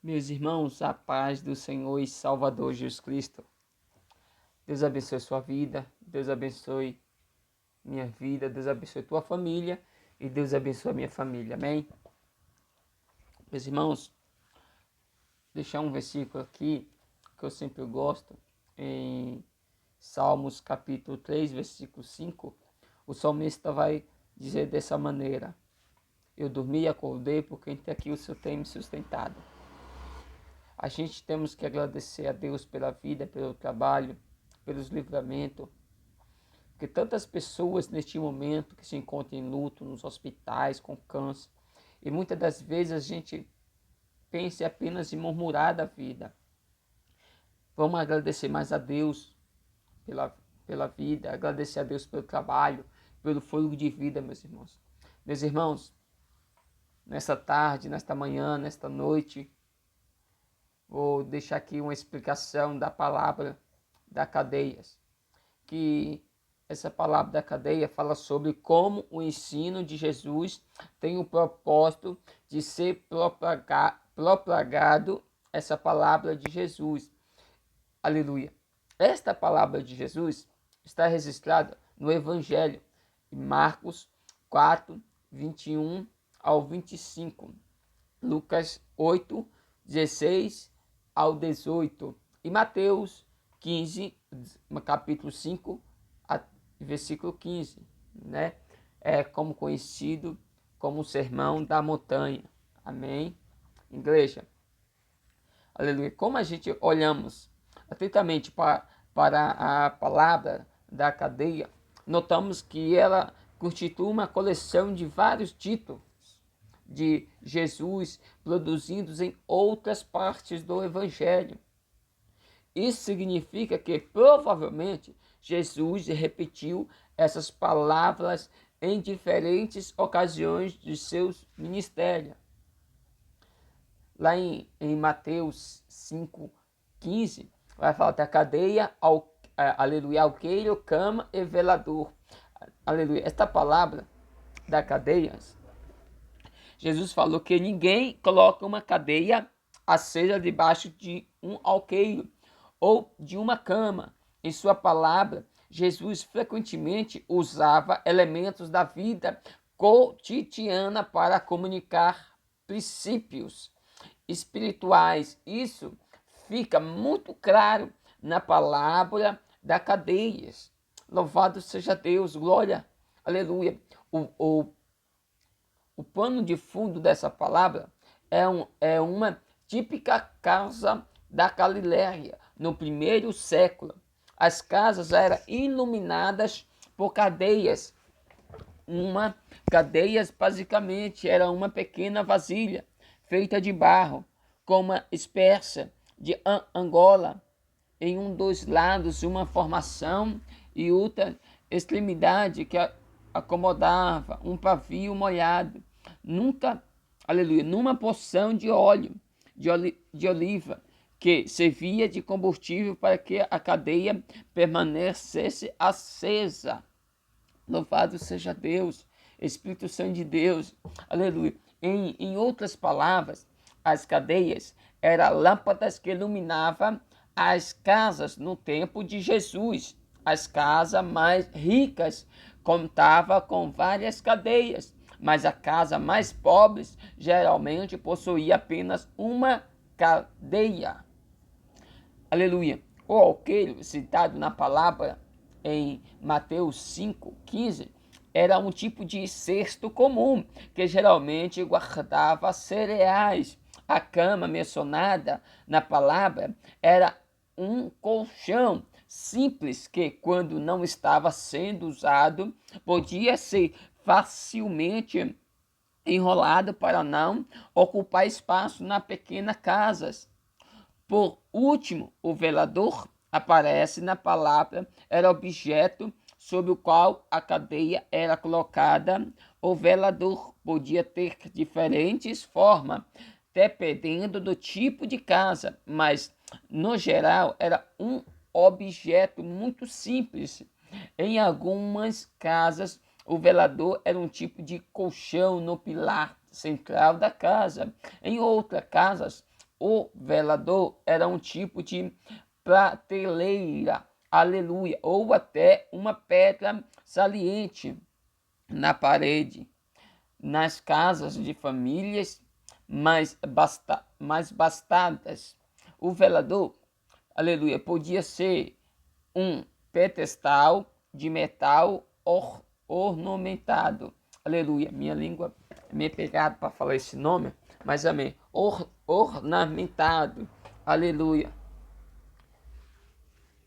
Meus irmãos, a paz do Senhor e Salvador Jesus Cristo. Deus abençoe sua vida, Deus abençoe minha vida, Deus abençoe tua família e Deus abençoe a minha família. Amém? Meus irmãos, deixar um versículo aqui que eu sempre gosto, em Salmos capítulo 3, versículo 5. O salmista vai dizer dessa maneira: eu dormi e acordei porque até aqui o Senhor tem me sustentado. A gente temos que agradecer a Deus pela vida, pelo trabalho, pelos livramentos, porque tantas pessoas neste momento que se encontram em luto, nos hospitais, com câncer, e muitas das vezes a gente pensa apenas em murmurar da vida. Vamos agradecer mais a Deus pela vida, agradecer a Deus pelo trabalho, pelo fôlego de vida, meus irmãos. Meus irmãos, nesta tarde, nesta manhã, nesta noite, vou deixar aqui uma explicação da palavra da cadeias, que essa palavra da cadeia fala sobre como o ensino de Jesus tem o propósito de ser propagado essa palavra de Jesus. Aleluia. Esta palavra de Jesus está registrada no Evangelho de Marcos 4, 21 ao 25, Lucas 8, 16 ao 18 e Mateus 15, capítulo 5, versículo 15, né? É como conhecido como o Sermão da Montanha. Amém? Igreja. Aleluia. Como a gente olhamos atentamente para a palavra da cadeia, notamos que ela constitui uma coleção de vários títulos de Jesus produzidos em outras partes do Evangelho. Isso significa que provavelmente Jesus repetiu essas palavras em diferentes ocasiões de seus ministérios. Lá em Mateus 5,15, vai falar da cadeia, aleluia, alqueiro, cama e velador. Aleluia. Esta palavra da cadeia, Jesus falou que ninguém coloca uma cadeia acesa debaixo de um alqueiro ou de uma cama. Em sua palavra, Jesus frequentemente usava elementos da vida cotidiana para comunicar princípios espirituais. Isso fica muito claro na palavra da cadeias. Louvado seja Deus, glória, aleluia. O pano de fundo dessa palavra é uma típica casa da Galiléia no primeiro século. As casas eram iluminadas por cadeias. Cadeias basicamente era uma pequena vasilha feita de barro com uma espécie de angola em um dos lados, uma formação e outra extremidade que acomodava um pavio molhado, numa porção de óleo de oliva, que servia de combustível para que a cadeia permanecesse acesa. Louvado seja Deus, Espírito Santo de Deus, aleluia. Em outras palavras, as cadeias eram lâmpadas que iluminavam as casas no tempo de Jesus. As casas mais ricas contavam com várias cadeias, mas a casa mais pobre geralmente possuía apenas uma cadeia. Aleluia. O alqueiro, citado na palavra em Mateus 5,15, era um tipo de cesto comum que geralmente guardava cereais. A cama mencionada na palavra era um colchão simples que, quando não estava sendo usado, podia ser facilmente enrolado para não ocupar espaço na pequena casa. Por último, o velador aparece na palavra, era objeto sobre o qual a cadeia era colocada. O velador podia ter diferentes formas, dependendo do tipo de casa, mas, no geral, era um objeto muito simples. Em algumas casas, o velador era um tipo de colchão no pilar central da casa. Em outras casas, O velador era um tipo de prateleira, aleluia, ou até uma pedra saliente na parede. Nas casas de famílias mais bastadas, o velador, aleluia, podia ser um pedestal de metal ornamentado. Aleluia. Minha língua é meio pegada para falar esse nome, mas amém. Ornamentado. Aleluia.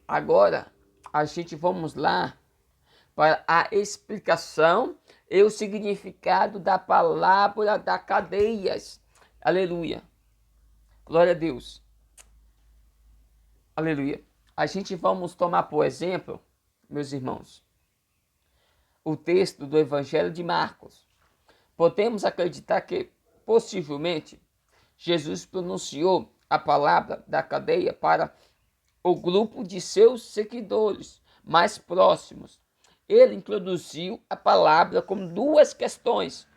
Agora, a gente vamos lá para a explicação e o significado da palavra da cadeias. Aleluia. Glória a Deus. Aleluia. A gente vamos tomar por exemplo, meus irmãos, o texto do Evangelho de Marcos. Podemos acreditar que, possivelmente, Jesus pronunciou a palavra da cadeia para o grupo de seus seguidores mais próximos. Ele introduziu a palavra com duas questões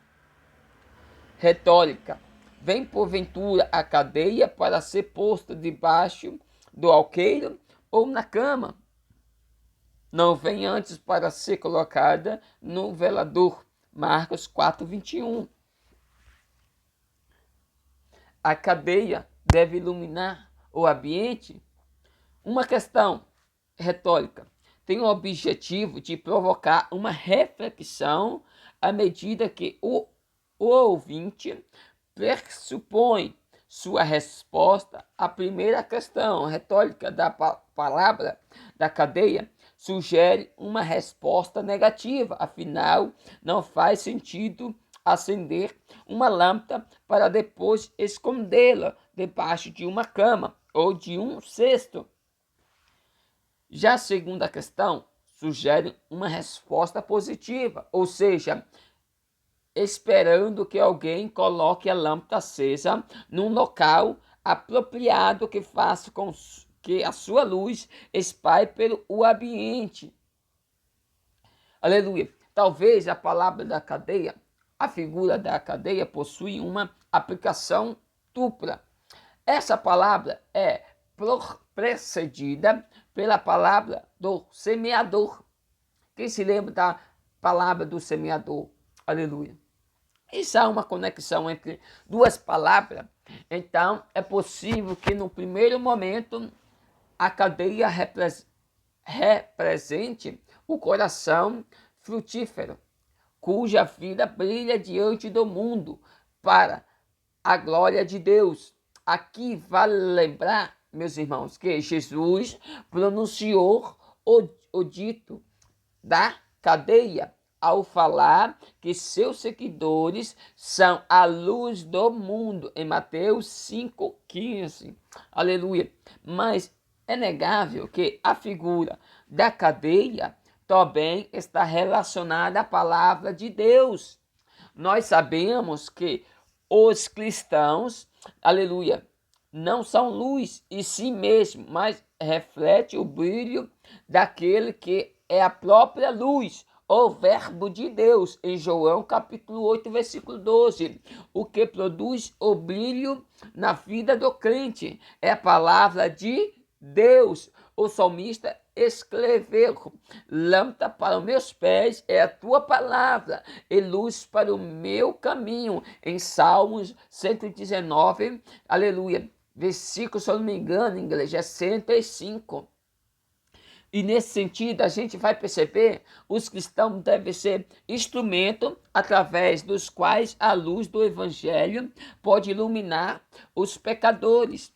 retóricas. Vem porventura a cadeia para ser posta debaixo do alqueire ou na cama? Não vem antes para ser colocada no velador. Marcos 4:21. A cadeia deve iluminar o ambiente? Uma questão retórica tem o objetivo de provocar uma reflexão à medida que o ouvinte pressupõe sua resposta à primeira questão retórica da palavra da cadeia sugere uma resposta negativa. Afinal, não faz sentido acender uma lâmpada para depois escondê-la debaixo de uma cama ou de um cesto. Já a segunda questão sugere uma resposta positiva, ou seja, esperando que alguém coloque a lâmpada acesa num local apropriado que faça com que a sua luz espalhe pelo ambiente. Aleluia. Talvez a palavra da cadeia, a figura da cadeia possui uma aplicação dupla. Essa palavra é precedida pela palavra do semeador. Quem se lembra da palavra do semeador? Aleluia. Isso há uma conexão entre duas palavras. Então, é possível que no primeiro momento a cadeia represente o coração frutífero, cuja vida brilha diante do mundo para a glória de Deus. Aqui vale lembrar, meus irmãos, que Jesus pronunciou o dito da cadeia ao falar que seus seguidores são a luz do mundo, em Mateus 5,15. Aleluia. Mas é negável que a figura da cadeia também está relacionada à palavra de Deus. Nós sabemos que os cristãos, aleluia, não são luz em si mesmo, mas reflete o brilho daquele que é a própria luz, o verbo de Deus, em João capítulo 8, versículo 12. O que produz o brilho na vida do crente é a palavra de Deus. O salmista escreveu: lâmpada para os meus pés é a tua palavra e luz para o meu caminho, em Salmos 119, aleluia, versículo, se eu não me engano, em inglês é 105. E nesse sentido, a gente vai perceber, os cristãos devem ser instrumento através dos quais a luz do evangelho pode iluminar os pecadores.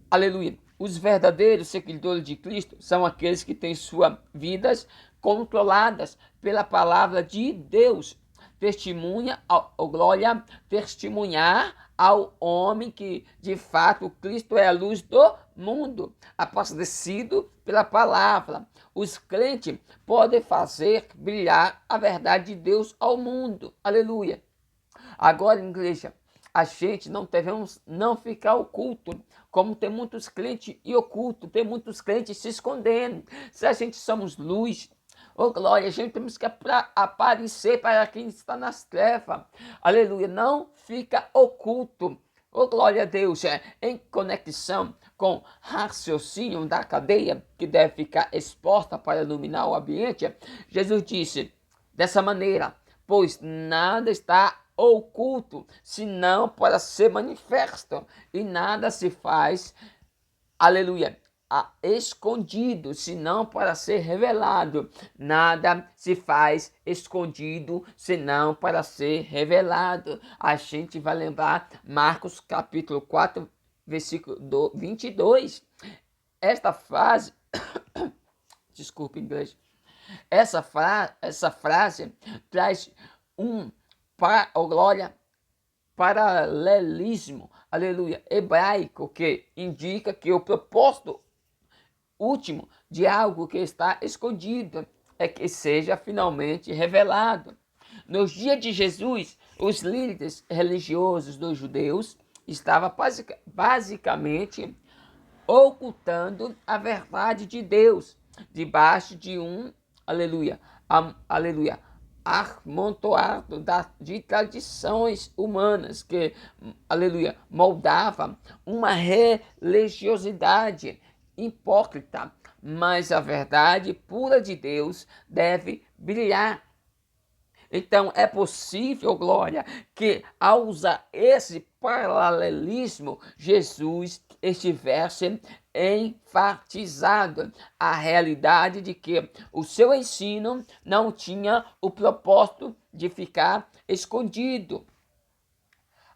Aleluia. Os verdadeiros seguidores de Cristo são aqueles que têm suas vidas controladas pela palavra de Deus. Testemunhar ao homem que, de fato, Cristo é a luz do mundo, abastecido pela palavra. Os crentes podem fazer brilhar a verdade de Deus ao mundo. Aleluia. Agora, igreja, a gente não devemos não ficar oculto, como tem muitos crentes e oculto, tem muitos crentes se escondendo. Se a gente somos luz, oh glória, a gente temos que aparecer para quem está nas trevas. Aleluia, não fica oculto. oh glória a Deus, em conexão com raciocínio da cadeia, que deve ficar exposta para iluminar o ambiente, Jesus disse dessa maneira: pois nada está oculto, senão para ser manifesto, e nada se faz, aleluia, escondido, senão para ser revelado. Nada se faz escondido, senão para ser revelado. A gente vai lembrar Marcos capítulo 4, versículo 22. Esta frase, desculpe, inglês, essa frase traz glória, paralelismo, aleluia, hebraico, que indica que o propósito último de algo que está escondido é que seja finalmente revelado. Nos dias de Jesus, os líderes religiosos dos judeus estavam basicamente ocultando a verdade de Deus debaixo de um, aleluia, aleluia, amontoado de tradições humanas que, aleluia, moldava uma religiosidade hipócrita, mas a verdade pura de Deus deve brilhar. Então é possível, glória, que ao usar esse paralelismo, Jesus estivesse enfatizado a realidade de que o seu ensino não tinha o propósito de ficar escondido.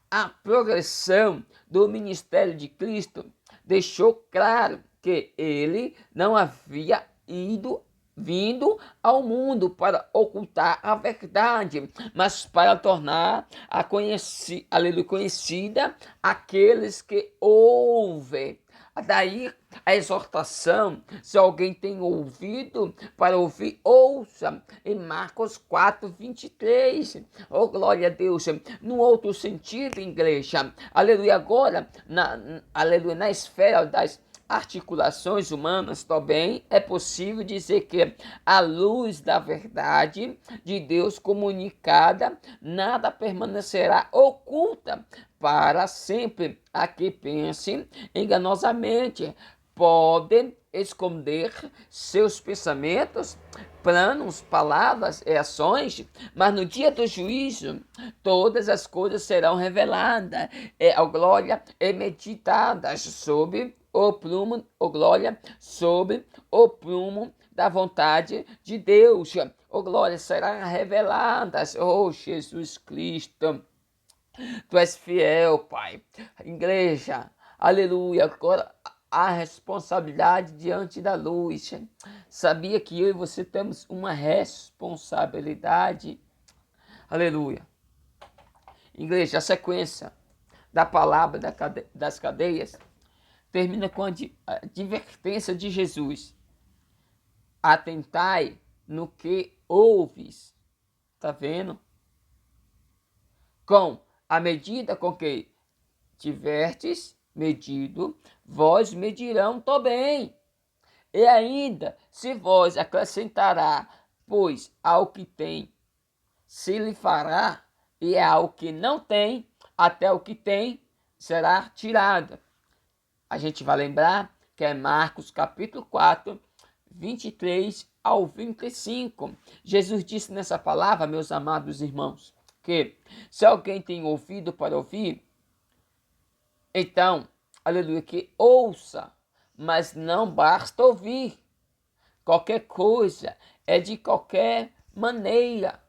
A progressão do ministério de Cristo deixou claro que ele não havia vindo ao mundo para ocultar a verdade, mas para tornar conhecida aqueles que ouvem. Daí a exortação: se alguém tem ouvido para ouvir, ouça, em Marcos 4, 23. Oh, glória a Deus. No outro sentido, igreja, aleluia, agora, aleluia, na esfera das articulações humanas também é possível dizer que a luz da verdade de Deus comunicada nada permanecerá oculta para sempre. A que pense enganosamente podem esconder seus pensamentos, planos, palavras e ações, mas no dia do juízo todas as coisas serão reveladas, a glória é meditadas sobre o prumo, oh glória, sobre o prumo da vontade de Deus. Oh glória, será revelada. Oh Jesus Cristo, tu és fiel, Pai. Igreja, aleluia. Agora a responsabilidade diante da luz. Sabia que eu e você temos uma responsabilidade? Aleluia. Igreja, a sequência da palavra das cadeias termina com a advertência de Jesus: atentai no que ouves. Tá vendo? Com a medida com que tiverdes medido, vós medirão também. E ainda, se vós acrescentará, pois ao que tem se lhe fará, e ao que não tem, até o que tem será tirado. A gente vai lembrar que é Marcos capítulo 4, 23 ao 25. Jesus disse nessa palavra, meus amados irmãos, que se alguém tem ouvido para ouvir, então, aleluia, que ouça, mas não basta ouvir. Qualquer coisa é de qualquer maneira.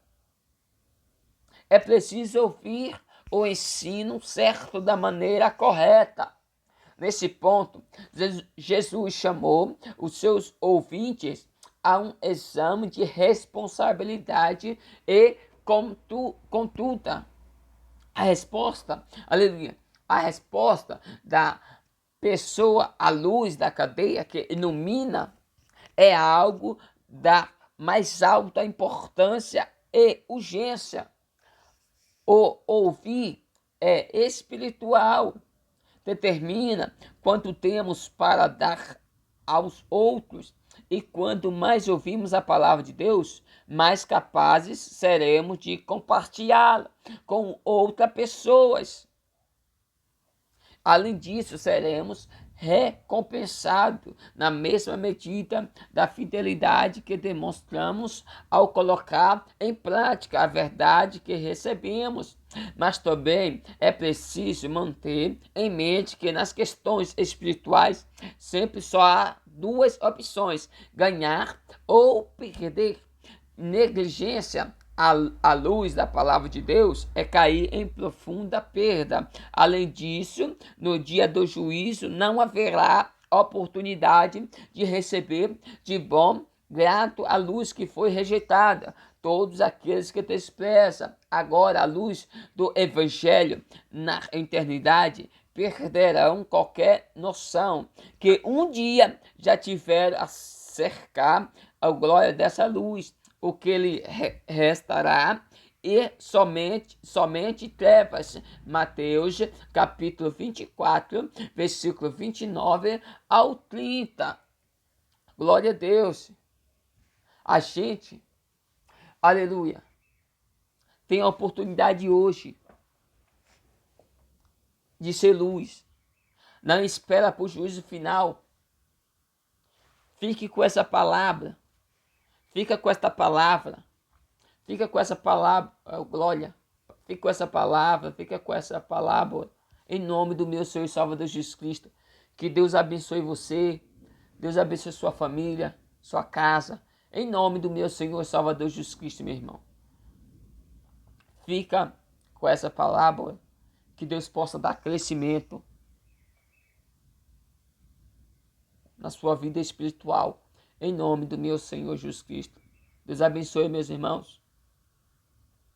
É preciso ouvir o ensino certo da maneira correta. Nesse ponto, Jesus chamou os seus ouvintes a um exame de responsabilidade e conduta. A resposta, aleluia, a resposta da pessoa à luz da cadeia que ilumina é algo da mais alta importância e urgência. O ouvir é espiritual, determina quanto temos para dar aos outros, e quanto mais ouvimos a palavra de Deus, mais capazes seremos de compartilhá-la com outras pessoas. Além disso, seremos recompensados na mesma medida da fidelidade que demonstramos ao colocar em prática a verdade que recebemos. Mas também é preciso manter em mente que nas questões espirituais sempre só há duas opções: ganhar ou perder. Negligência à luz da palavra de Deus é cair em profunda perda. Além disso, no dia do juízo não haverá oportunidade de receber de bom grato a luz que foi rejeitada. Todos aqueles que desprezam agora a luz do evangelho na eternidade perderão qualquer noção que um dia já tiveram a cercar a glória dessa luz. O que lhe restará e somente trevas. Mateus capítulo 24, versículo 29 ao 30. Glória a Deus. A gente, aleluia, tem a oportunidade hoje de ser luz. Não espera para o juízo final. Fique com essa palavra. Fica com esta palavra. Fica com essa palavra, glória. Fica com essa palavra, em nome do meu Senhor e Salvador Jesus Cristo. Que Deus abençoe você. Deus abençoe sua família, sua casa. Em nome do meu Senhor e Salvador Jesus Cristo, meu irmão. Fica com essa palavra. Que Deus possa dar crescimento na sua vida espiritual. Em nome do meu Senhor Jesus Cristo. Deus abençoe, meus irmãos.